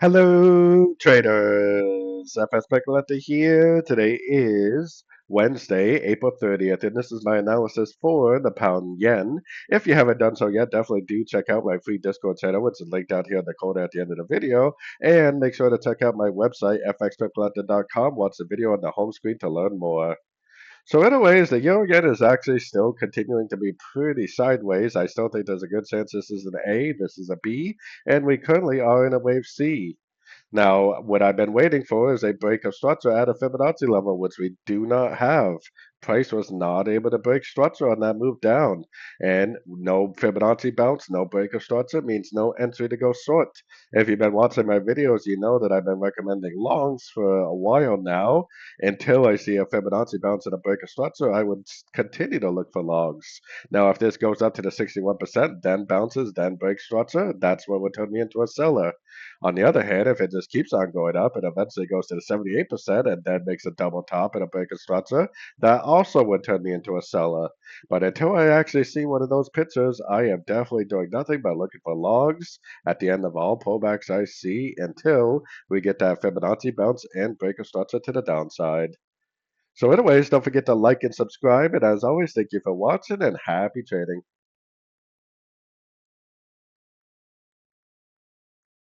Hello, traders. FX Pip Collector here. Today is Wednesday, April 30th, and this is my analysis for the pound yen. If you haven't done so yet, definitely do check out my free Discord channel, which is linked out here in the corner at the end of the video. And make sure to check out my website, fxpipcollector.com. Watch the video on the home screen to learn more. So, anyways, the euro yen is actually still continuing to be pretty sideways. I still think there's a good chance this is an A, this is a B, and we currently are in a wave C. Now, what I've been waiting for is a break of structure at a Fibonacci level, which we do not have. Price was not able to break structure on that move down. And no Fibonacci bounce, no break of structure means no entry to go short. If you've been watching my videos, you know that I've been recommending longs for a while now. Until I see a Fibonacci bounce and a break of structure, I would continue to look for longs. Now, if this goes up to the 61%, then bounces, then breaks structure, that's what would turn me into a seller. On the other hand, if it just keeps on going up and eventually goes to the 78% and then makes a double top and a break of structure, that also would turn me into a seller. But until I actually see one of those pictures, I am definitely doing nothing but looking for logs at the end of all pullbacks I see until we get that Fibonacci bounce and break of structure to the downside. So anyways, don't forget to like and subscribe. And as always, thank you for watching and happy trading.